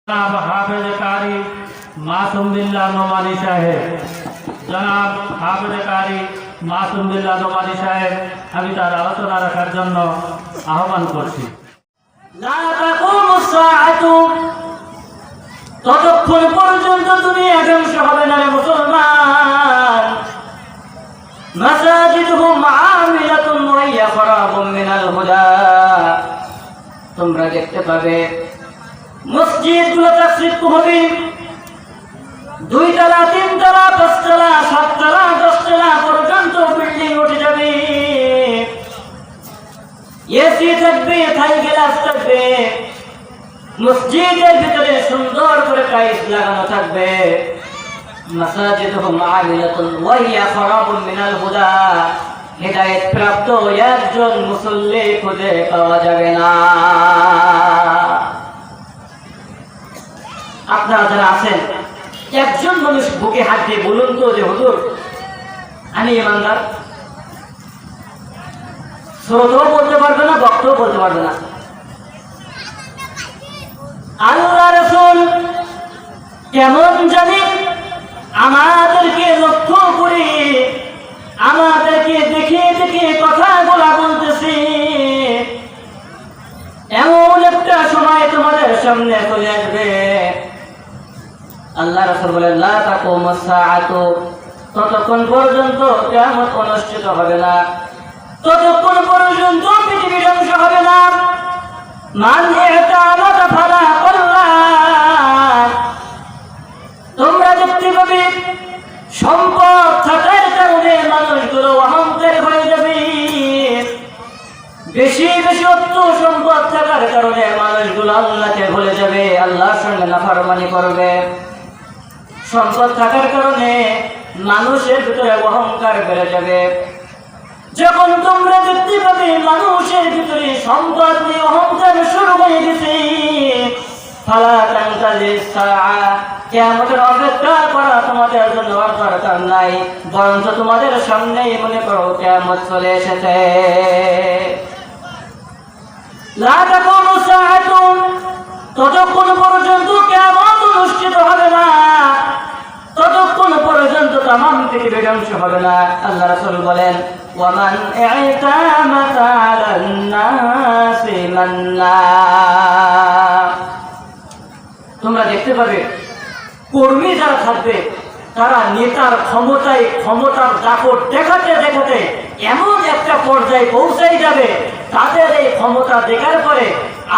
जनाब हाफिज कारी मासूम बिल्लाह নোমানী সাহেব, জনাব হাফিজ कारी মাসুম বিল্লাহ নোমানী সাহেব আমি তার আলোচনা রাখার জন্য আহ্বান করছি। লা তাকুমুস সাআতু, ততক্ষণ পর্যন্ত দুনিয়া ধ্বংস হবে না রে মুসলমান। মাসাজিদুহুম আমিলাতুন ওয়া হিয়া ফারাগুম মিনাল হুদা, তোমরা দেখতে পাবে মসজিদগুলো তাকসীর হবে, 2 তলা 3 তলা 5 তলা 7 তলা 10 তলা পর্যন্ত বিল্ডিং উঠে যাবে। এসি থাকবে, থাই গ্লাস থাকবে, মসজিদের ভিতরে সুন্দর করে টাইলস লাগানো থাকবে। মাসাজিদুহুম আমিলাতুন ওয়া হিয়া খারাবুন মিনাল হুদা, হিদায়াত প্রাপ্ত একজন মুসল্লি খুঁজে পাওয়া যাবে না। আপনারা যারা আছেন, একজন মানুষ বুকে হাত দিয়ে বলুন তো যে হুজুর আমি ইমানদার। শ্রোতাও বলতে পারবে না, বক্তাও বলতে পারবে না। আল্লাহ রাসূল কেমন জানি আমাদেরকে লক্ষ্য করে আমাদেরকে দেখে দেখে কথাগুলা বলতেছে। এমন একটা সময় তোমাদের সামনে চলে আসবে, আল্লাহ রাসূল বলেন লা তাকুমুস সাআতু, ততক্ষণ পর্যন্ত কিয়ামত অনুষ্ঠিত হবে না, ততক্ষণ পর্যন্ত পৃথিবী ধ্বংস হবে না। মান ইতামাদা ফালা কল্লা, তোমরা দেখতে পাবে সম্পদ থাকার কারণে মানুষগুলো অহংকার হয়ে যাবে। বেশি বেশি অর্থ সম্পদ থাকার কারণে মানুষগুলো আল্লাহকে ভুলে যাবে, আল্লাহর সঙ্গে নাফরমানি করবে। সম্পদ থাকার কারণে মানুষের ভিতরে অহংকার বেড়ে যাবে। যখন তোমরা দেখতে পাবে মানুষের ভিতরে সম্পদ নিয়ে অহংকার শুরু হয়ে গেছে, ফালা তানতাজিস সাআ, কিয়ামতের অপেক্ষা করা তোমাদের জন্য আর দরকার নাই, বরঞ্চ তোমাদের সামনেই মনে করো কিয়ামত চলে এসেছে। লা তাকুমুস সাআতু, ততক্ষণ পর্যন্ত কিয়ামত অনুষ্ঠিত হবে না, ততক্ষণ পর্যন্ত তামাম পৃথিবী ধ্বংস হবে না। আল্লাহ রাসূল বলেন ওয়ামান ইতামাতা আলান নাসি মান্না, তোমরা দেখতে পাবে কর্মী যারা থাকবে তারা নেতার ক্ষমতার দাপট দেখাতে দেখাতে এমন একটা পর্যায়ে পৌঁছাই যাবে, তাদের এই ক্ষমতা দেখার পরে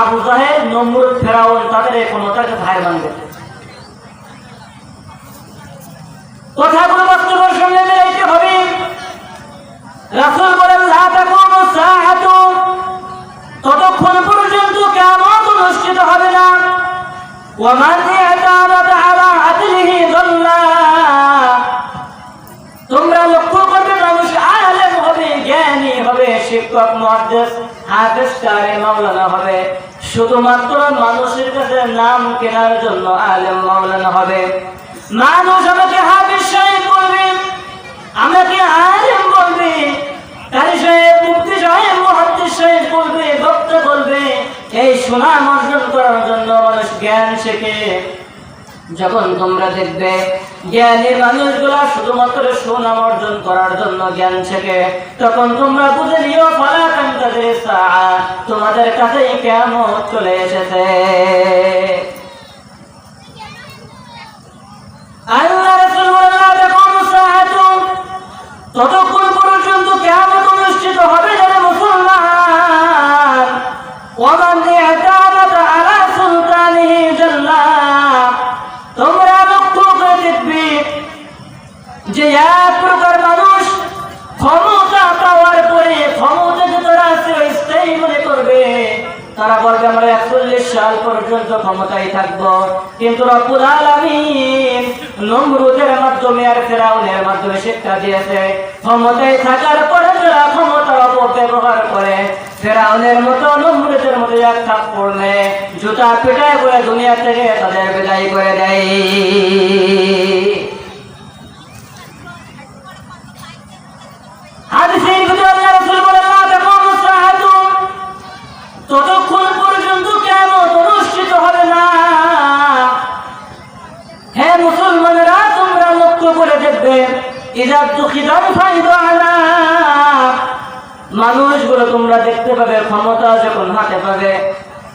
আবু জাহেল, নমরুদ, ফেরাউন তাদের এই ক্ষমতাকে হার মানবে। কথাগুলো বাস্তবের সঙ্গে মিলাইতে হবে। রাসূল বলেন লা তাকুমুস সাআতু, ততক্ষণ পর্যন্ত কিয়ামত অনুষ্ঠিত হবে না। ওয়া মান ইতামাদা আলা আদলিহি যাল্লা, তোমরা লক্ষ্য করবে মানুষ আলেম হবে, জ্ঞানী হবে, শিক্ষক, মুহাদ্দিস, হাফেজ, কারি, মাওলানা হবে, শুধুমাত্র মানুষের কাছে নাম কেনার জন্য আলেম মাওলানা হবে। মানুষ আমাকে হাফেজ সাহেব বলবে, আমাকে আলেম বলবে, কারি সাহেব, মুফতি সাহেব, মুহাদ্দিস সাহেব বলবে, বক্তা বলবে। এই সুনাম অর্জন করার জন্য মানুষ জ্ঞান শেখে। যখন তোমরা দেখবে জ্ঞানী মানুষগুলা শুধুমাত্র সুনাম অর্জন করার জন্য জ্ঞান শেখে, তখন তোমরা বুঝে নিও ফালা তানতাজিস সাআ, তোমাদের কাছে কিয়ামত চলে এসেছে। আল্লাহ রাসূল বলেন লা তাকুমুস সাআতু, ততক্ষণ পর্যন্ত কিয়ামত অনুষ্ঠিত হবে না মুসলমান। ওয়ামান ইতামাদা আলা সুলতানিহি জাল্লা, তোমরা লক্ষ্য করে দেখবে যে এক প্রকার মানুষ ক্ষমতা পাওয়ার পরে ক্ষমতাকে তারা স্থায়ী মনে করবে। তারা বলবে আমরা 41 সাল পর্যন্ত ক্ষমতায় থাকবো, কিন্তু রব্বুল আলামিন নমরুদের মাধ্যমে আর ফেরাউনের মাধ্যমে শিক্ষা দিয়েছে ক্ষমতায় থাকার পরে যারা ক্ষমতার অপব্যবহার করে ফেরাউনের মতো, নমরুদের মতো এক থাপ্পড় পড়লে জুতা পিটায় করে দুনিয়া থেকে তাদের বিদায় করে দেয়। হাদিসের ভিতরে আল্লাহ রাসূল বলেন লা তাকুমুস সাআতু, ততক্ষণ পর্যন্ত কিয়ামত অনুষ্ঠিত হবে না দেখবে মানুষগুলো তোমরা দেখতে পাবে ক্ষমতা যখন হাতে পাবে,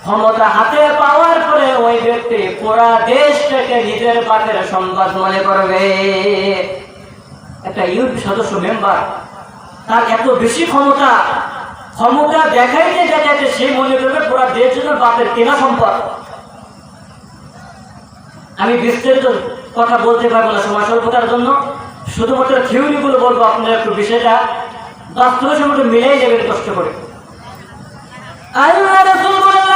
ক্ষমতা হাতে পাওয়ার পরে ওই ব্যক্তি পুরা দেশটাকে নিজের পাটের সম্পদ মনে করবে। একটা ইউপি সদস্য মেম্বার, তার এত বেশি ক্ষমতা, ক্ষমতা দেখাইতে দেখাইতে সে মনে করবে পুরা দেশ জন্য বাপের কেনা সম্পদ। আমি বিস্তারিত কথা বলতে পারবো না সময় স্বল্পতার জন্য, শুধুমাত্র থিওরি গুলো বলবো, আপনারা একটু বিষয়টা বাস্তবের সঙ্গে মিলাই যাবেন কষ্ট করে। আল্লাহ রাসূল বলেন,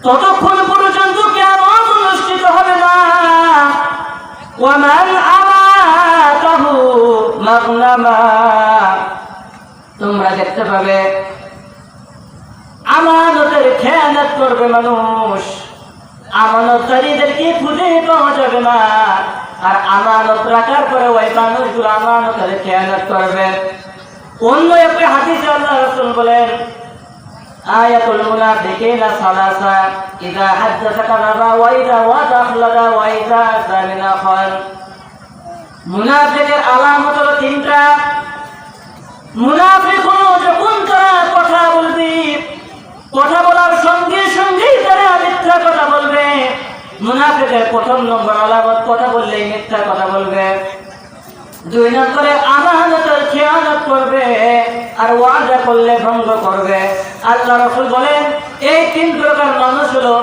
ততক্ষণ পর্যন্ত কিয়ামত অনুষ্ঠিত হবে না। ওয়ামান আমাতাহু মাগনামা, তোমরা দেখতে পাবে আমানতের খেয়ানত করবে মানুষ, আমানতকারীদেরকে খুঁজে পাওয়া যাবে না। আর আমানত রাখার পরে ওই মানুষগুলো আমানতের খেয়ানত করবে। অন্য একটা হাদিসে আল্লাহ রাসূল বলেন, আয়াতুল মুনাফিকিনা সালাসা, ইযা হাদাসা কাযাবা ওয়া ইযা ওয়াদা আখলাদা ওয়া ইযা সামিনা খান। মুনাফিকের আলামত হলো তিনটা। মুনাফিক হলো যখন তারা কথা বলবে, কথা বলার সঙ্গে সঙ্গেই তারা মিথ্যা কথা বলবে। মুনাফিকের প্রথম নম্বর আলামত, কথা বললেই মিথ্যা কথা বলবে। দুই নম্বরে আমানতের খেয়ানত করবে, আর ওয়াদা করলে ভঙ্গ করবে। আল্লাহ রাসূল বলেন, এই তিন প্রকার মানুষ হলো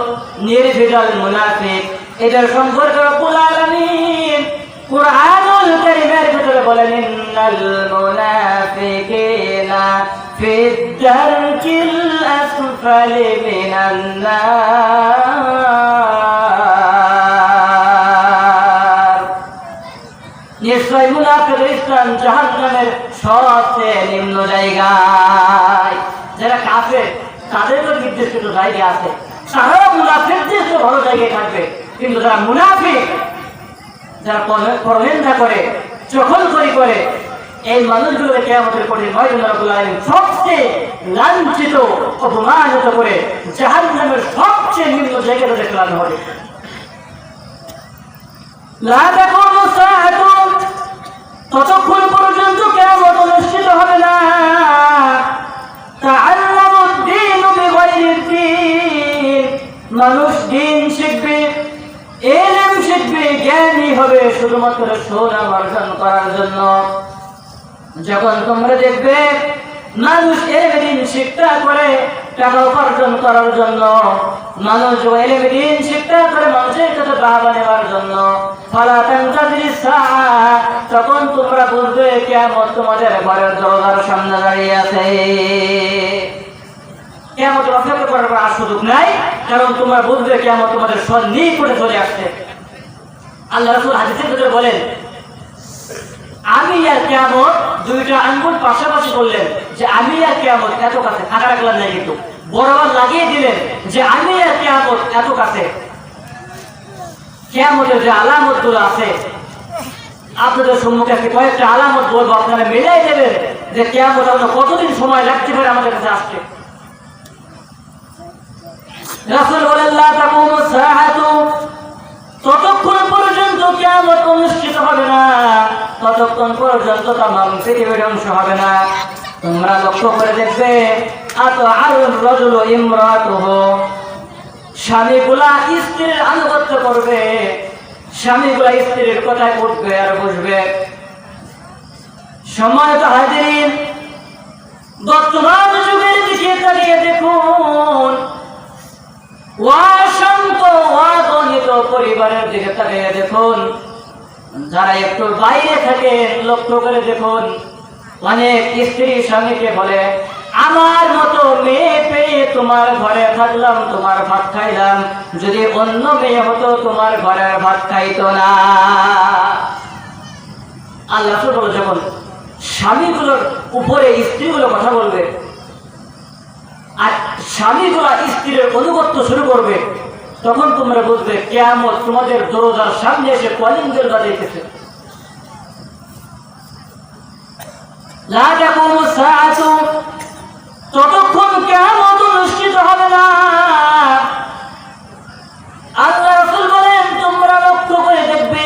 নির্ভেজাল মুনাফিক। এদের সম্পর্কে রব্বুল আলামিন কুরআনুল কারীমের ভিতরে বলেন, ইন্নাল মুনাফিকিনা ফিদ দারকিল আসফালি মিনান নার। নিশ্চয় মুনাফিকদের স্থান জাহান্নামের সবচেয়ে নিম্ন জায়গায়। যারা কাফের তাদের তো নির্দিষ্ট জায়গা আছে, তারা মুনাফিকদের তো ভালো জায়গায় থাকবে। কিন্তু যারা মুনাফিক, যারা পরনিন্দা করে, চখলখড়ি করে, এই মানুষগুলোকে কিয়ামতের কঠিন ময়দানে রব্বুল আলামিন সবচেয়ে লাঞ্ছিত, অপমানিত করে জাহান্নামের সবচেয়ে নিম্ন জায়গায় তাদের ফেলানো হবে। লা তাকুমু সাআতু, ততক্ষণ পর্যন্ত কিয়ামত অনুষ্ঠিত হবে না। তাআল্লামুদ দীন বিগাইরিদ দীন, মানুষ দিন শিখবে, ইলম শিখবে, জ্ঞানী হবে শুধুমাত্র সুনাম অর্জন করার জন্য। যখন তোমরা দেখবে মানুষ এলম শিক্ষা করে টাকা উপার্জন করার জন্য, মানুষ এলম শিক্ষা করে মানুষের কাছে বাহবা নেওয়ার জন্য, ফালা তানতাজিরিস সাআ, তখন তোমরা বুঝবে কিয়ামত তোমাদের ঘরের দরজার সামনে দাঁড়িয়ে আছে। কিয়ামত অপেক্ষা করার আর সুযোগ নাই, কারণ তোমরা বুঝবে কিয়ামত তোমাদের সন্নিকটে চলে আসছে। আল্লাহ রাসূল হাদিসের ভিতরে বলেন, আমি আর কিয়ামত দুইটা আঙ্গুল পাশাপাশি করলেন যে আমি আর কিয়ামত এত কাছে, ফাঁকা রাখলেন না, কিন্তু বরাবর লাগিয়ে দিলেন যে আমি আর কিয়ামত এত কাছে। কিয়ামতের যে আলামত গুলো আছে, আপনাদের সম্মুখে আজকে কয়েকটা আলামত বলবো, আপনারা মিলাই দেবেন যে কিয়ামত আমরা কতদিন সময় লাগতে পারে আমাদের কাছে আসতে। রাসূল বলেন, লা তাকুমু সাআতু, ততক্ষণ পর্যন্ত কিয়ামত অনুষ্ঠিত হবে না, ততক্ষণ পর্যন্ত তামাম পৃথিবীর ধ্বংস হবে না। তোমরা লক্ষ্য করে দেখবে, আতআরুর রাজুলু ইমরাতুহু, স্বামীগুলা স্ত্রীর আনুগত্য করবে, স্বামীগুলা স্ত্রীর কথায় উঠবে আর বসবে। সম্মানিত হাজিরিন, বর্তমান যুগের দিকে তাকিয়ে দেখুন, অশান্ত অগণিত পরিবারের দিকে তাকিয়ে দেখুন। যারা একটু বাইরে থাকে লক্ষ্য করে দেখুন, অনেক স্ত্রী স্বামীকে বলে, আমার মতো মেয়ে পেয়ে তোমার ঘরে থাকলাম, তোমার ভাত খাইলাম, যদি অন্য মেয়ে হতো তোমার ঘরের ভাত খাইতো না। আল্লাহ বলে, যখন স্বামীগুলোর উপরে স্ত্রীগুলো কথা বলবে আর স্বামীগুলা স্ত্রীর অনুগত্য শুরু করবে, তখন তোমরা বুঝবে কিয়ামত তোমাদের দরজার সামনে এসে কলিং বেল বাজাইতেছে। লা তাকুমু সাআতু, ততক্ষণ কিয়ামত অনুষ্ঠিত হবে না। আল্লাহ রাসূল বলেন, তোমরা লক্ষ্য করে দেখবে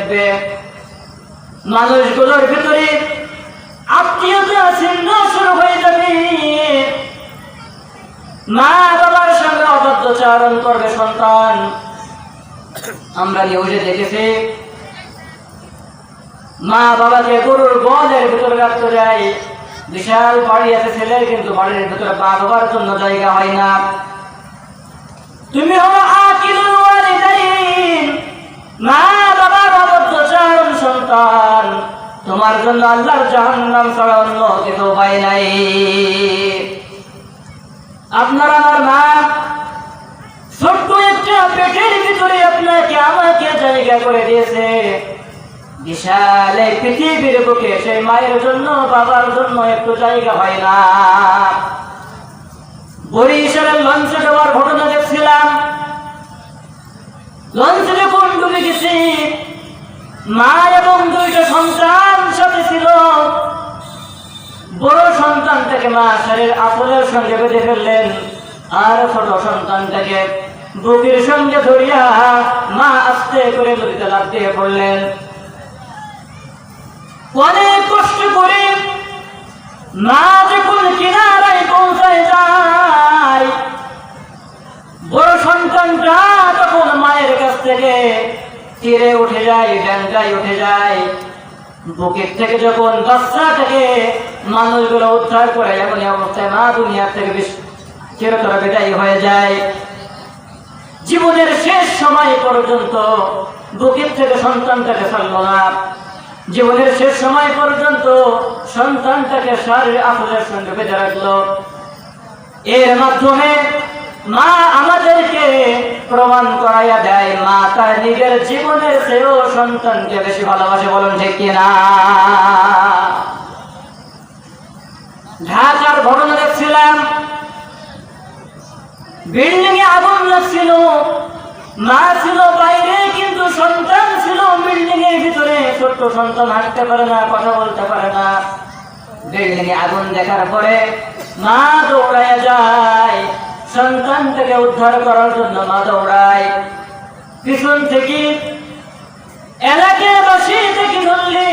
দেখবে মানুষগুলোর ভিতরে আত্মীয়তা ছিন্ন শুরু হয়ে যাবে। মা বাবার সঙ্গে অবাধ্যচারণ করবে সন্তান। আমরা নিউজে দেখেছি মা বাবাকে গরুর গোয়ালের ভিতরে রাখতে যায়। বিশাল বাড়ি আছে ছেলের, কিন্তু বাড়ির ভিতরে মা বাবার জন্য জায়গা হয় না। তুমি হলো আকিলুল ওয়ালিদাইন, মা বাবার অবাধ্যচারণ সন্তান। তোমার জন্য আল্লাহর জাহান্নাম ছাড়া অন্য কিছু উপায় নাই। আপনার আমার মা ছোট্ট একটা পেটের ভিতরে আপনাকে আমাকে জায়গা করে দিয়েছে। বিশাল এই পৃথিবীর বুকে সেই মায়ের জন্য বাবার জন্য একটু জায়গা হয় না। বরিশালের লঞ্চে যাওয়ার ঘটনা দেখছিলাম। লঞ্চে যখন ডুবে গেছি, মা এবং দুইটা সন্তান সাথে ছিল। বড় সন্তানটাকে মা শাড়ির আঁচলের সঙ্গে বেঁধে ফেললেন, আর ছোট সন্তানটাকে বুকের সঙ্গে ধরিয়া মা আস্তে করে নদীতে লাফ দিয়ে পড়লেন। অনেক কষ্ট করে মা যখন কিনারায় পৌঁছায় যায়, বড় সন্তানটা তখন মায়ের কাছ থেকে তীরে উঠে যায়, ড্যাঙ্গায় উঠে যায়। বুকের থেকে যখন বাচ্চাটাকে মানুষগুলো উদ্ধার করে, এমন অবস্থায় মা দুনিয়া থেকে চিরতরে বিদায় হয়ে যায়। জীবনের শেষ সময় পর্যন্ত বুকের থেকে সন্তানটাকে ছাড়ল না। জীবনের শেষ সময় পর্যন্ত সন্তানটাকে শারীর আঁচলের সঙ্গে বেঁধে রাখলো। এর মাধ্যমে মা আমাদেরকে প্রমাণ করাইয়া দেয়, মা তার নিজের জীবনের চেয়েও সন্তানকে বেশি ভালোবাসে। বলুন ঠিক কিনা? ঢাকার ঘটনা দেখছিলাম, বিল্ডিং এ আগুন লাগছিল। মা ছিল বাইরে, কিন্তু সন্তান ছিল বিল্ডিং এর ভিতরে। ছোট্ট সন্তান হাঁটতে পারে না, কথা বলতে পারে না। বিল্ডিং এ আগুন দেখার পরে মা দৌড়ায় যায় সন্তানটাকে উদ্ধার করার জন্য। মা দৌড়ায়, পিছন থেকে এলাকাবাসী থেকে ধরলে,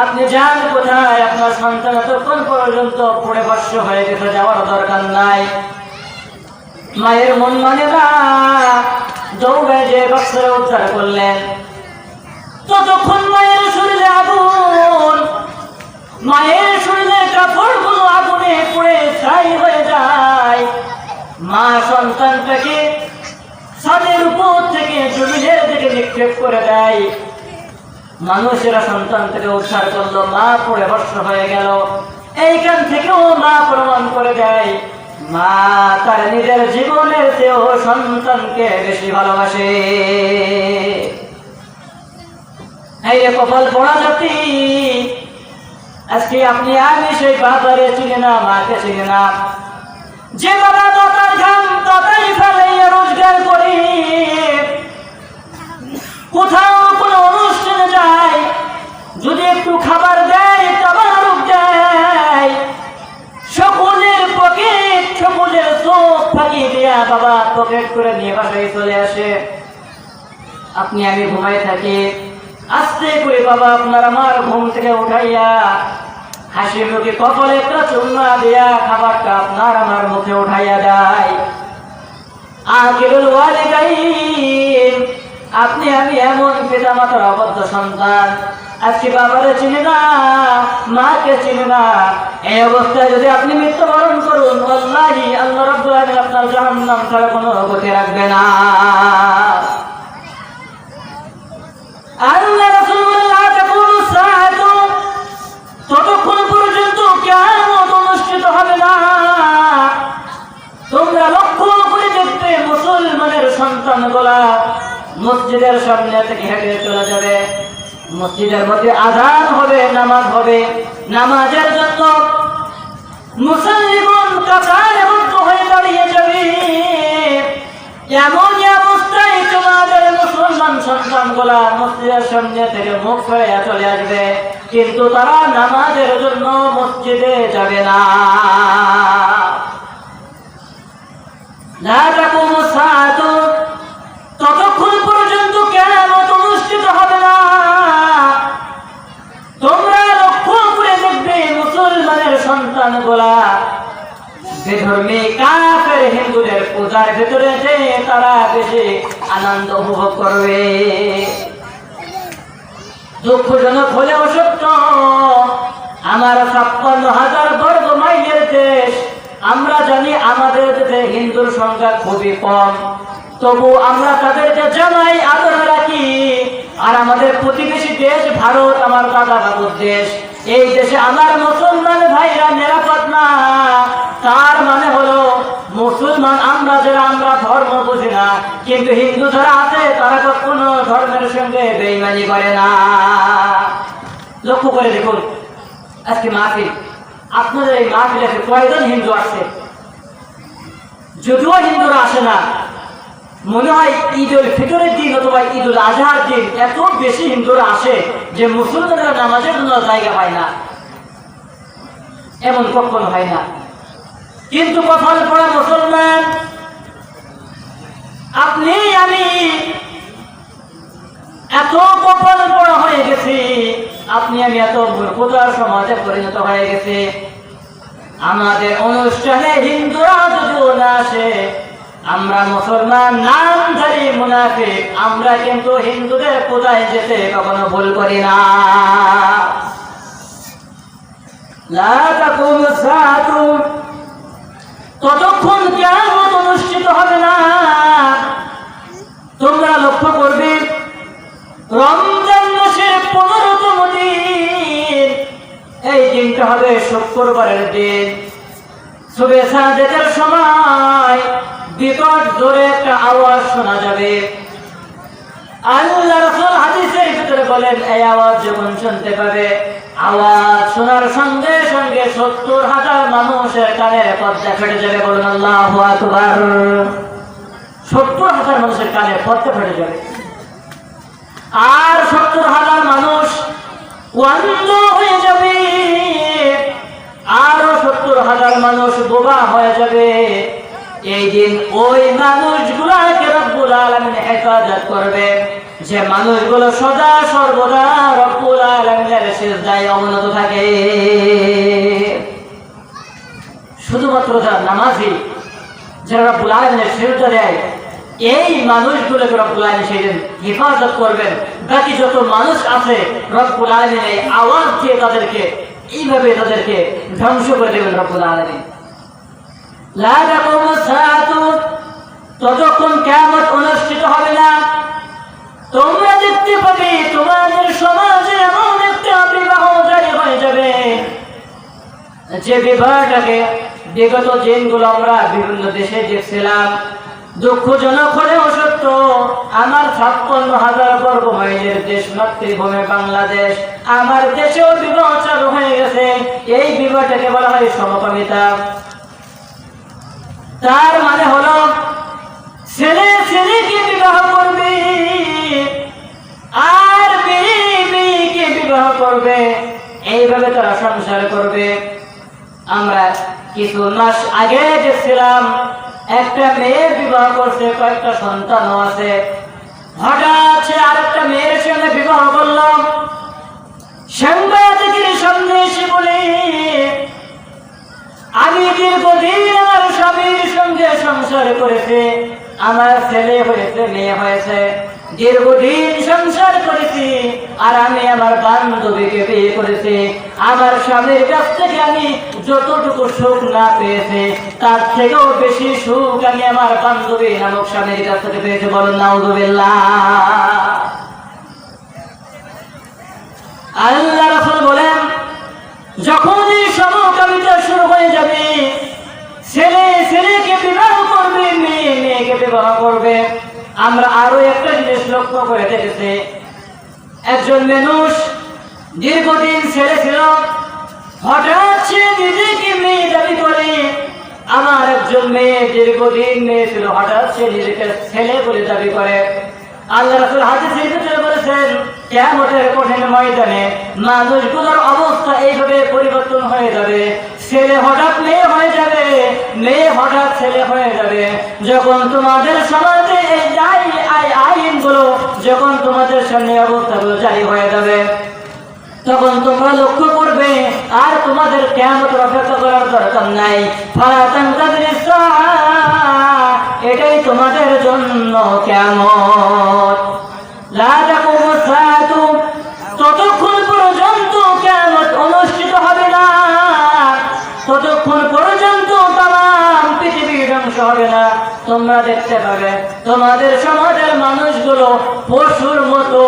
আপনি যান কোথায়? আপনার সন্তান এতক্ষণ পর্যন্ত পড়ে ভস্য হয়ে গেছে, যাওয়ার দরকার নাই। মায়ের মন মানে না, দৌড়ে যে বাচ্চারা উদ্ধার করলেন। ততক্ষণ মায়ের শরীরে আগুন, মায়ের শরীরে কাপড়গুলো আগুনে পুড়ে ছাই হয়ে যায়। মা সন্তানটাকে ছাদের উপর থেকে জমিনের দিকে নিক্ষেপ করে দেয়। মানুষেরা সন্তানটাকে উদ্ধার করলো, মা পড়ে ভস্ম হয়ে গেল। এইখান থেকেও মা প্রমাণ করে দেয়, মা তার নিজের জীবনের চেয়েও সন্তানকে বেশি ভালোবাসে। এই রে কপাল পড়া জাতি, আজকে আপনি আমি সেই বাবারে চিনি না, মাকে চিনি না। যে বাবা তার ঘাম তাই ফেলাইয়া রোজগার করি, কোথাও কোনো অনুষ্ঠানে যায়, যদি একটু খাবার দেয়, তাবারুক দেয়, সকলের পকেট, সকলের চোখ ফাঁকি দেয়া বাবা পকেট করে নিয়ে বাসায় চলে আসে। আপনি আমি ঘুমাই থাকি, আস্তে করে বাবা আপনার আমার ঘুম থেকে উঠাইয়া হাসি মুখে কপালে একটা চুম্মা দিয়া খাবারটা আপনার আমার মুখে উঠাইয়া দেয়। আকিলুল ওয়ালিদাইন, আপনি আমি এমন পিতা মাতার অবদ্ধ সন্তান, আজকে বাবারে চিনি না, মাকে চিনি না। এই অবস্থায় যদি আপনি মৃত্যুবরণ করুন, আল্লাহি আল্লাহ রাব্বুল আলামিন আপনার জাহান্নাম ছাড়া কোনো গতি রাখবে না। আল্লাহ রাসূল বলেন, তাকুমু সাআতু, ততক্ষণ পর্যন্ত কিয়ামত অনুষ্ঠিত হবে না। তোমরা লক্ষ্য করে দেখবে মুসলমানের সন্তানগুলা মসজিদের সামনে থেকে হেঁটে চলে যাবে। মসজিদের মধ্যে আযান হবে, নামাজ হবে, নামাজের জন্য মুসলমান কাতারে বদ্ধ হয়ে দাঁড়িয়ে যাবে। এমন অবস্থায় তোমাদের মুসলমান সন্তানগুলা মসজিদের সামনে থেকে মুখ ফিরিয়ে চলে আসবে, কিন্তু তারা নামাজের জন্য মসজিদে যাবে না। লা তাকুমু সাআতু, ততক্ষণ পর্যন্ত কিয়ামত তারা বেশি আনন্দ উপভোগ করবে। দুঃখজনক হলেও সত্য, আমার 56,000 বর্গ মাইলের দেশ, আমরা জানি আমাদের দেশে হিন্দুর সংখ্যা খুবই কম, তবু আমরা তাদেরকে জানাই আদর রাখি। আর আমাদের প্রতিবেশী দেশ ভারত, আমার দাদা বাবুর দেশ, এই দেশে আমার মুসলমান ভাইরা নিরাপদ না। তার মানে হলো মুসলমান আমরা যারা, আমরা ধর্ম বুঝি না, কিন্তু হিন্দু যারা আছে তারা কখনো ধর্মের সঙ্গে বেঈমানি করে না। লক্ষ্য করে দেখুন আজকে মাহফিল, আপনাদের এই মাহফিলে কয়জন হিন্দু আসছে? যদিও হিন্দুরা আসে না, মনে হয় ঈদুল ফিতরের দিন অথবা ঈদুল আজহার দিন এত বেশি হিন্দুরা আসে যে মুসলমানরা নামাজের জন্য জায়গা পায় না। এমন কখনো হয় না। কিন্তু কপাল পড়া মুসলমান আপনি আমি এত কপাল পড়া হয়ে গেছি, আপনি আমি এত মূর্খতার সমাজে পরিণত হয়ে গেছে। আমাদের অনুষ্ঠানে হিন্দুরা যদিও না আসে, আমরা মুসলমান নামধারী মুনাফিক, আমরা কিন্তু হিন্দুদের পূজায় যেতে কখনো ভুল করি না। লা তাকুমু সাআতু, ততক্ষণ কিয়ামত অনুষ্ঠিত হবে না। তোমরা লক্ষ্য করবে রমজান মাসের 15তম দিন, এই দিনটা হবে শুক্রবারের দিন। সুবে সাদেকের সময় বিকট জোরে একটা আওয়াজ শোনা যাবে। আল্লাহ রাসূল হাদিসের ভিতরে বলেন, এই আওয়াজ যখন শুনতে পাবে, আওয়াজ শোনার সঙ্গে সঙ্গে 70,000 মানুষের কানের পর্দা ফেটে যাবে। বলুন আল্লাহু আকবার। 70,000 মানুষের কানের পর্দা ফেটে যাবে, আর 70,000 মানুষ অন্ধ হয়ে যাবে, আরো 70,000 মানুষ বোবা হয়ে যাবে। এই দিন ওই মানুষগুলাকে রব্বুল আলামিন হেফাজত করবে, যে মানুষগুলো সদা সর্বদা রব্বুল আলামিনের সিজদায় অবনত থাকে। শুধুমাত্র যারা নামাজি, যারা রব্বুল আলামিনের সিজদা দেয়, এই মানুষগুলোকে রব্বুল আলামিন সেদিন হেফাজত করবেন। বাকি যত মানুষ আছে রব্বুল আলামিন এই আওয়াজ দিয়ে তাদেরকে এইভাবে তাদেরকে ধ্বংস করে দেবেন রব্বুল আলামিন। লা তাকুমু সাআতু, ততক্ষণ কিয়ামত অনুষ্ঠিত হবে না। তোমরা দেখতে পাবে তোমাদের সমাজে এমন একটা বিবাহ জারি হয়ে যাবে, যে বিবাহটাকে বিগত দিনগুলো আমরা বিভিন্ন দেশে দেখছিলাম। দুঃখজনক হলেও সত্য, আমার 56,000 বর্গ মাইলের দেশ মাতৃভূমি বাংলাদেশ, আমার দেশেও বিবাহ চালু হয়ে গেছে। এই বিবাহটাকে বলা হয় সমকামিতা। তার মানে হলো ছেলে ছেলেকে বিবাহ করবে আর মেয়ে মেয়েকে বিবাহ করবে, এইভাবে তারা সংসার করবে। আমরা কিছু মাস আগে দেখছিলাম একটা মেয়ের বিবাহ করছে, কয়েকটা সন্তানও আছে। হঠাৎ সে আরেকটা মেয়ের সঙ্গে বিবাহ করলাম, সাংবাদিকের সামনে এসে বলে, আমি দীর্ঘদিন আমার স্বামীর সঙ্গে সংসার করেছে, আমার ছেলে হয়েছে মেয়ে হয়েছে, দীর্ঘদিন সংসার করেছি, আর আমি আমার বান্ধবীকে বিয়ে করেছি। আমার স্বামীর কাছ থেকে আমি যতটুকু সুখ না পেয়েছি, তার থেকেও বেশি সুখ আমি আমার বান্ধবী নামক স্বামীর কাছ থেকে পেয়েছি। বলুন নাউযুবিল্লাহ। আল্লাহ রাসূল বলেন, যখন এই সমকামিতা শুরু হয়ে যাবে, ছেলে ছেলেকে বিবাহ করবে, মেয়ে মেয়েকে বিবাহ করবে। আমরা আরো একটা জিনিস লক্ষ্য করে দেখেছি, একজন মানুষ দীর্ঘদিন ছেলে ছিল, হঠাৎ সে নিজেকে মেয়ে দাবি করে। আমার একজন মেয়ে দীর্ঘদিন মেয়ে ছিল, হঠাৎ সে নিজেকে ছেলে বলে দাবি করে। আল্লাহ রাসূল হাদিসের ভিতরে বলেছেন, কিয়ামতের কঠিন ময়দানে মানুষগুলোর অবস্থা এইভাবে পরিবর্তন হয়ে যাবে। ছেলে হঠাৎ মেয়ে হয়ে যাবে, মেয়ে হঠাৎ ছেলে হয়ে যাবে। যখন তোমাদের সমাজে এই আইনগুলো, যখন তোমাদের সামনে অবস্থাগুলো জারি হয়ে যাবে, তখন তোমরা লক্ষ্য করবে আর তোমাদের কিয়ামতের অপেক্ষা করার দরকার নাই। ফালা তানতাযিরিস সাআ এটাই তোমাদের জন্য কিয়ামত। লা তাকুমুস সাআতু, ততক্ষণ পর্যন্ত কিয়ামত অনুষ্ঠিত হবে না, ততক্ষণ পর্যন্ত তাম পৃথিবী ধ্বংস হবে না। তোমরা দেখতে পাবে তোমাদের সমাজের মানুষগুলো পশুর মতো,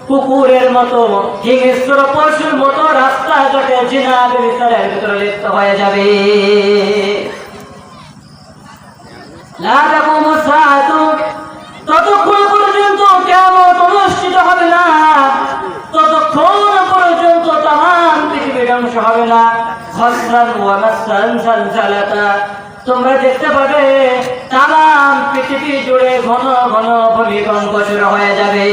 কুকুরের মতো, হিংস্র পশুর মতো রাস্তাঘাটে জিনা ব্যভিচারের ভিতরে লিপ্ত হয়ে যাবে। লা তাকুমুস সাআতু, ততক্ষণ পর্যন্ত কিয়ামত অনুষ্ঠিত হবে না, ততক্ষণ পর্যন্ত তাম পৃথিবী ধ্বংস হবে না। খসরান ওয়া মাসান জালজালাতা, তোমরা দেখতে পাবে তাম পৃথিবী জুড়ে ঘন ঘন ভূমিকম্প শুরু হয়ে যাবে।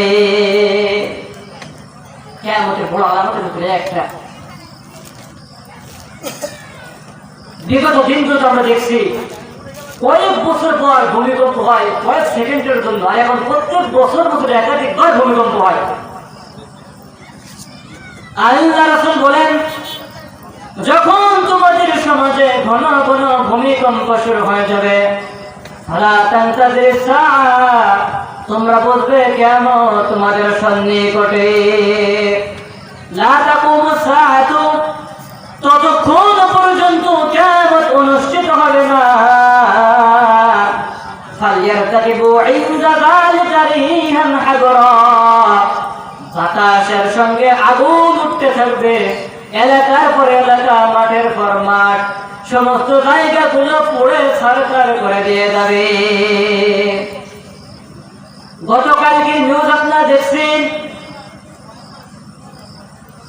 কিয়ামতের বড় আলামতের ভিতরে একটা, বিগত দিনগুলো আমরা দেখছি কয়েক বছর পর ভূমিকম্প হয় কয়েক সেকেন্ডের জন্য, আর এখন প্রত্যেক বছর বছরে একাধিকবার ভূমিকম্প হয়। আল্লাহ রাসূল বলেন, যখন তোমাদের সমাজে ঘন ঘন ভূমিকম্প শুরু হয়ে যাবে, ফালা তানতাজির সাআ, তোমরা বুঝবে কিয়ামত তোমাদের সন্নিকটে। লা তাকুমুস সাআতু, ততক্ষণ পর্যন্ত কিয়ামত অনুষ্ঠিত হবে না। ফালইয়ারতাকিবু ইনদা যালিকা রিহান হাদরা, বাতাসের সঙ্গে আগুন উঠতে থাকবে, এলাকার পর এলাকা, মাঠের পর মাঠ, সমস্ত জায়গাগুলো পুড়ে ছারখার করে দিয়ে যাবে। গতকালকে নিউজ আপনারা দেখছেন,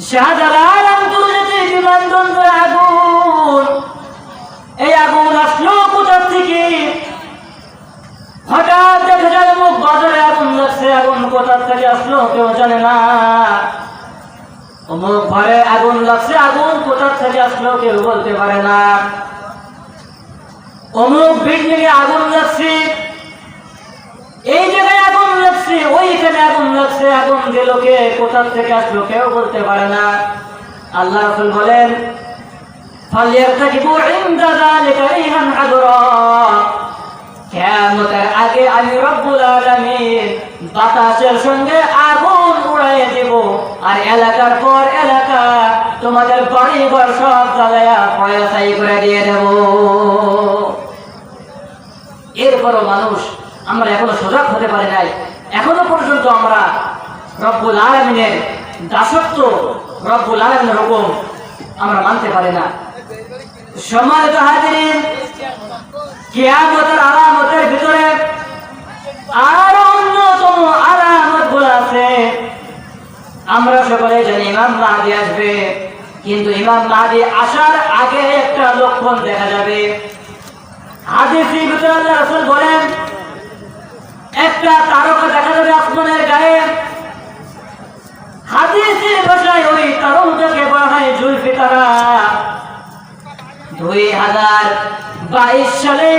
শাহজালাল আন্তর্জাতিক বিমানবন্দরে আগুন। এই আগুন আসলো কোথা থেকে? হঠাৎ দেখা যায় মুখ বাজারে আগুন লাগছে, আগুন কোথা থেকে আসলো কেউ জানে না। অমুক ঘরে আগুন লাগছে, আগুন কোথা থেকে আসলো কেউ বলতে পারে না। অমুক বিল্ডিং এ আগুন লাগছে, এই জায়গায় আগুন লাগছে, ওইখানে আগুন লাগছে, আগুন দিল কে, কোথা থেকে আসলো কেউ বলতে পারে না। আল্লাহ রাসূল বলেন, ফালইয়ারতাকিবু ইনদা যালিকা রিহান হাদরা, কিয়ামতের আগে আমি রব্বুল আলামিন বাতাসের সঙ্গে আগুন উড়াইয়ে দেব, আর এলাকার পর এলাকা তোমাদের বাড়ি ঘর সব জ্বালায়া পয়সাই করে দিয়ে দেব। এরপরও মানুষ আমরা এখনো সজাগ হতে পারি নাই, এখনো পর্যন্ত আমরা রব্বুল আলামিনের দাসত্ব, রব্বুল আলামিনের হুকুম আমরা মানতে পারি না। সম্মানিত হাজিরিন, কিয়ামতের আলামতের ভিতরে আরো অন্যতম আলামত গুলো আছে। আমরা সকলে জানি ইমাম মাহদী আসবে, কিন্তু ইমাম মাহদী আসার আগে একটা লক্ষণ দেখা যাবে। হাদিসের ভিতরে আল্লাহ রাসূল বলেন, একটা তারকা দেখা যাবে আসমানের গায়ে। হাদিসের ভাষায় ওই তারকাকে বলা হয় জুলফিকারা। 2022 সালে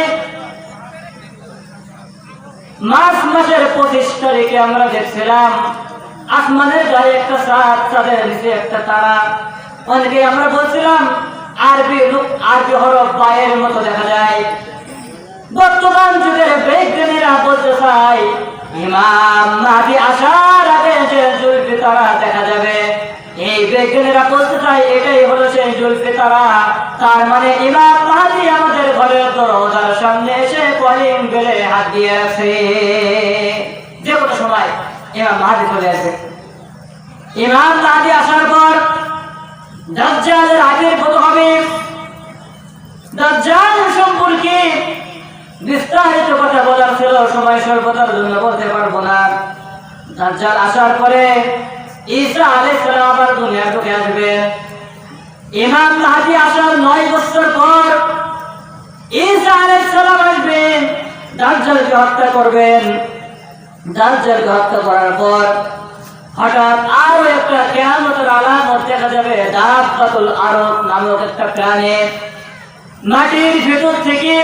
মার্চ মাসের 25 তারিখে আমরা দেখছিলাম আসমানের গায়ে একটা চাঁদ, চাঁদের নিচে একটা তারা। অনেকে আমরা বলছিলাম আরবি হরফ বায়ের মতো দেখা যায়। বর্তমান যুগের বিজ্ঞানীরা বলতে চাই, ইমাম মাহদী আসার আগে যে জুলফিকারা দেখা যাবে, এই বিজ্ঞানীরা বলতে চাই এটাই হলো সেই জুলফিকারা। তার মানে ইমাম মাহদী আমাদের ঘরের দরজার সামনে এসে কলিং বেলে হাত দিয়ে আছে। যে কোনো সময় ইমাম মাহদী চলে আসবে। ইমাম মাহদী আসার পর দাজ্জালের আবির্ভাব হবে। দাজ্জাল সম্পর্কে বিস্তারিত কথা বলার ছিল, সময় স্বল্পতার জন্য বলতে পারবো না। দাজ্জাল আসার পরে ঈসা আলাইহিস সালাম আবার দুনিয়া ঢুকে আসবে। ইমাম মাহদী আসার 9 বছর পর ঈসা আলাইহিস সালাম আসবেন, দাজ্জালকে হত্যা করবেন। দাজ্জালকে হত্যা করার পর হঠাৎ আরো একটা কিয়ামতের আলামত দেখা যাবে। দাব্বাতুল আরব নামক একটা প্রাণী মাটির ভেতর থেকে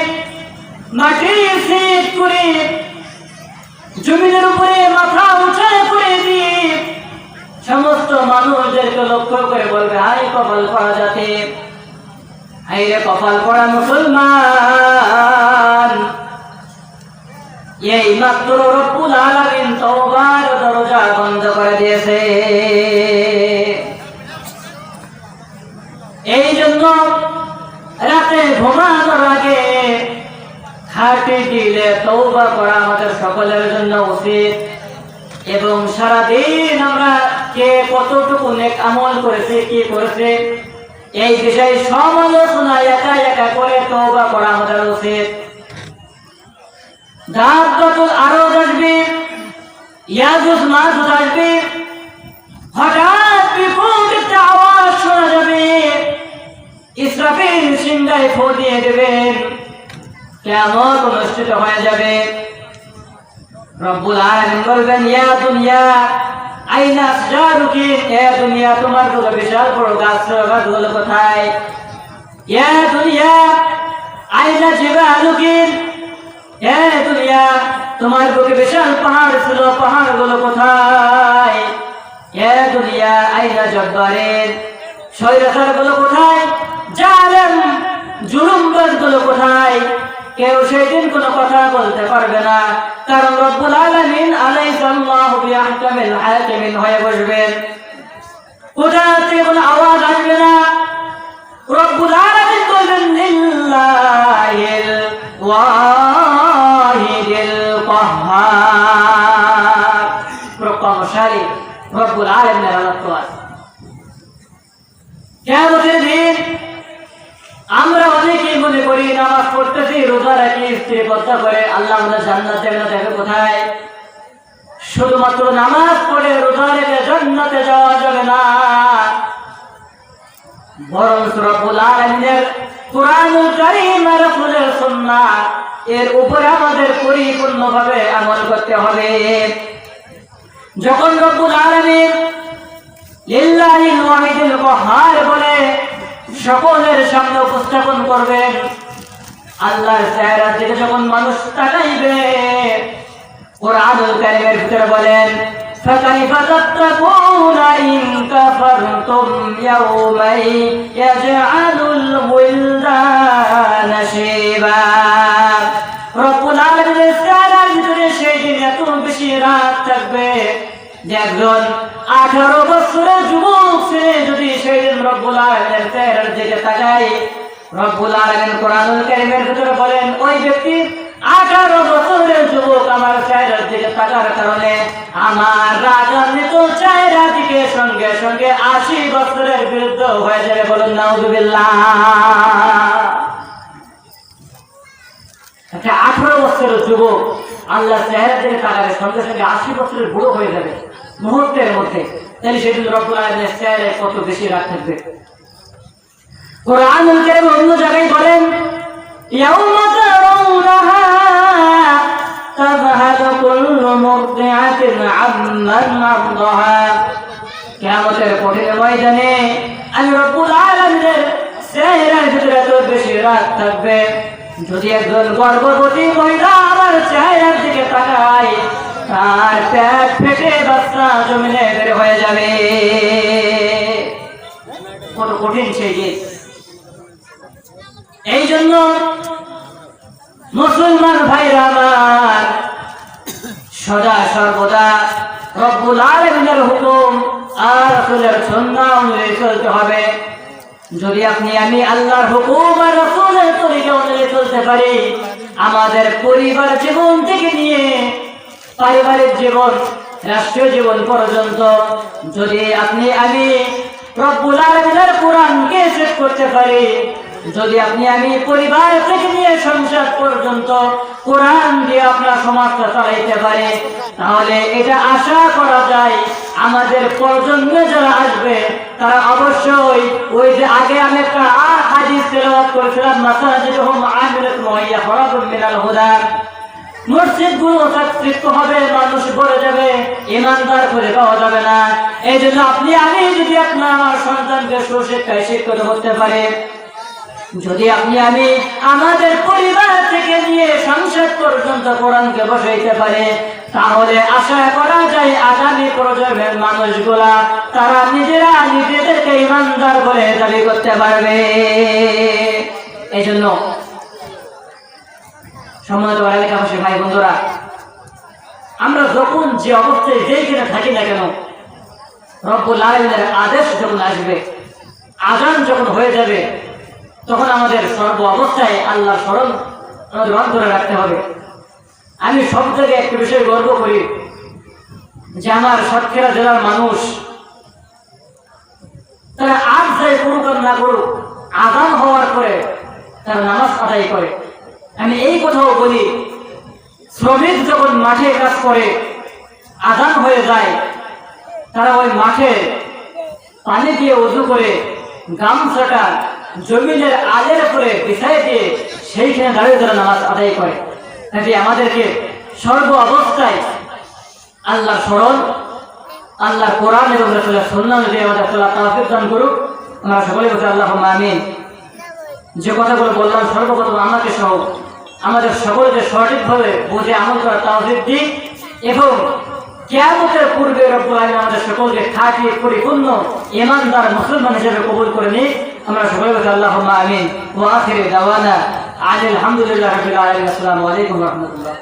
মাটির শীত করে জমিনের উপরে মাথা উঁচা করে দিয়ে সমস্ত মানুষদেরকে লক্ষ্য করে বলবে, হায় কপাল পড়া জাতি, হায় রে কপাল পড়া মুসলমান, এই মাত্র রব্বুল আলামিন তওবার দরজা বন্ধ করে দিয়েছে। এই জন্য রাতে ঘুমানোর আগে খাটে দিলে তওবা করা আমাদের সকলের জন্য উচিত। এবং সারাদিন আমরা কে কতটুকু নেক আমল করেছে, কি করেছে, এই বিষয়ে সমালোচনা একা একা করে তওবা করা আমাদের উচিত। দাব্বাতুল আরজ আসবে, ইয়াজুজ মাজুজ আসবে, হঠাৎ বিপুল একটা আওয়াজ শোনা যাবে, ইসরাফিল সিংহায় ফু দিয়ে দেবেন, কিয়ামত অনুষ্ঠিত হয়ে যাবে। রব্বুল আলামিন বলবেন, ইয়া দুনিয়া আইনা আসজারুকি, এ দুনিয়া তোমার তো বিশাল বড় গাছগুলো কোথায়? ইয়া দুনিয়া আইনা জিবালুকি, এ দুনিয়া তোমার বুকে বিশাল পাহাড় ছিল, পাহাড়গুলো কোথায়? এ দুনিয়া আইনা জব্বারের, স্বৈরাচারগুলো কোথায়? জালেম জুলুমবাজগুলো কোথায়? কেউ সেদিন কোনো কথা বলতে পারবে না, কারণ রব্বুল আলামিন আলাইহিসসালাহু বিআহকামিল হাকিমিন হয়ে বসবেন। কোথা থেকে কোনো আওয়াজ আসবে না। রব্বুল আলামিন বলবেন, লিল্লাহিল ওয়াহিদিল কাহ্হার, প্রকৃতশালী রব্বুল আলামিনের আলাদা। কিয়ামতের দিন আমরা অনেকেই মনে করি নামাজ পড়তেছি, রোজা রাখি, স্ত্রী পর্দা করে, আল্লাহ আমাদের জান্নাত দেবে না, দেবে কোথায়? শুধুমাত্র নামাজ পড়ে রোজা রেখে জান্নাতে যাওয়া যাবে না, বরং রব্বুল আলামিনের কুরআনুল কারীম আর রাসূলের সুন্নাহ এর উপরে আমাদের পরিপূর্ণভাবে আমল করতে হবে। যখন রব্বুল আলামিন লিল্লাহিল ওয়াহিদিল কাহ্হার বলে সকলের সামনে উপস্থাপন করবেন, আল্লাহর চেহারার দিকে যখন মানুষ তাকাইবে, কুরআনুল কারীমের ভিতরে বলেন, ফাকাইফা তাত্তাকুনা ইন কাফারতুম ইয়াওমাই ইয়াজআলুল ওয়িলদানা শিবা। রব্বুল আলামিনের চেহারার ভিতরে সেই দিন এত বেশি রাত থাকবে যে একজন 18 বছরের যুবক ছেলে যদি সেই দিন রব্বুল আলামিনের চেহারার দিকে তাকায়, রব্বুল আলামিন কুরআনুল কারীমের ভিতরে বলেন, ওই ব্যক্তি 18 বছরের যুবক আমার চেহারার দিকে তাকার কারণে আমার রাগান্বিত চেহারার দিকে সঙ্গে সঙ্গে 80 বছরের বিরুদ্ধ হয়ে যাবে। বলুন নাউযুবিল্লাহ। একটা 18 বছরের যুবক আল্লাহর চেহারার দিকে তাকালে সঙ্গে সঙ্গে 80 বছরের বুড়ো হয়ে যাবে মুহূর্তের মধ্যে। তাহলে সেদিন রব্বুল আলামিনের চেহারায় কত বেশি রাগ থাকবে। কুরআনুল কারীম অন্য জায়গায় বলেন, ইয়াউমা তারাউনাহা তাযহালু কুল্লু মুরদিআতিন আম্মান আরদাহা। কিয়ামতের কঠিন ময়দানে আমি রব্বুল আলামিনের চেহারার ভিতরে এত বেশি রাগ থাকবে, যদি একজন গর্ভবতী মহিলা আমার চেহারার দিকে তাকায়, তার পেট ফেটে বাচ্চা জমিনে বের হয়ে যাবে। কত কঠিন সেই দিন। এই জন্য মুসলমান ভাইরা আমার সদা সর্বদা রব্বুল আলামিনের হুকুম আর রাসূলের সুন্নাহ অনুযায়ী চলতে হবে। যদি আপনি আমি আল্লাহর হুকুম আর রাসূলের তরিকা অনুযায়ী চলতে পারি, আমাদের পরিবার জীবন থেকে নিয়ে পারিবারিক জীবন, রাষ্ট্রীয় জীবন পর্যন্ত যদি আপনি আমি রব্বুল আলামিনের কোরআনকে শেষ করতে পারি, যদি আপনি আমি পরিবার থেকে নিয়ে সংসার পর্যন্ত কোরআন দিয়ে আপনার সমাজটা চালাইতে পারে, তাহলে এটা আশা করা যায় আমাদের প্রজন্মে যারা আসবে তারা অবশ্যই ওই যে আগে আমি একটা হাদিস তেলাওয়াত করেছিলাম, মাসাজিদুহুম আমিরাতুন ওয়া হিয়া খরাবুম মিনাল হুদা, মসজিদগুলো অসাতৃপ্ত হবে, মানুষ ভরে যাবে, ইমানদার খুঁজে পাওয়া যাবে না। এই জন্য আপনি আমি যদি আপনার আমার সন্তানকে সুশিক্ষায় শিক্ষিত করতে পারে, যদি আপনি আমি আমাদের পরিবার থেকে নিয়ে সংসদ পর্যন্ত কোরআনকে বসাইতে পারে, তাহলে আশা করা যায় আগামী প্রজন্মের মানুষগুলা তারা নিজেরা নিজেদেরকে ইমানদার বলে দাবি করতে পারবে। এই জন্য সম্মানিত এলাকাবাসী ভাই বন্ধুরা, আমরা যখন যে অবস্থায় যেইখানে থাকি না কেন, রব্বুল আলামিনের আদেশ যখন আসবে, আযান যখন হয়ে যাবে, তখন আমাদের সর্ব অবস্থায় আল্লাহর স্মরণ আমাদের অন্তরে রাখতে হবে। আমি সব জায়গায় একটা বিষয় গর্ব করি যে আমার সাতক্ষীরা জেলার মানুষ তারা আজ যাই করুক আর না করুক, আযান হওয়ার পরে তারা নামাজ আদায় করে। আমি এই কথাও বলি, শ্রমিক যখন মাঠে কাজ করে, আযান হয়ে যায়, তারা ওই মাঠে পানি দিয়ে ওযু করে গামছাটা জমিনের আলের উপরে বিছাই দিয়ে সেইখানে দাঁড়িয়ে তারা নামাজ আদায় করে। তাই আমাদেরকে সর্ব অবস্থায় আল্লাহর স্মরণ, আল্লাহর কোরআন এবং রাসূলের সুন্নাহ অনুযায়ী আমাদের আল্লাহ তৌফিক দান করুক। আমরা সকলে বলি আল্লাহুম্মা আমিন। যে কথাগুলো বললাম সর্বপ্রথম আমাকে সহ আমাদের সকলকে সঠিকভাবে বুঝে আমল করার তৌফিক দিন এবং কিয়ামতের পূর্বে রব্বুল আলামিন আমাদের সকলকে খাঁটি পরিপূর্ণ ঈমানদার মুসলমান হিসেবে কবুল করে নিন। আমরা সকলে বলি আল্লাহুম্মা আমিন। ওয়া আখিরু দাওয়ানা আলহামদুলিল্লাহি রাব্বিল আলামিন। আসসালামু আলাইকুম ওয়া রাহমাতুল্লাহ।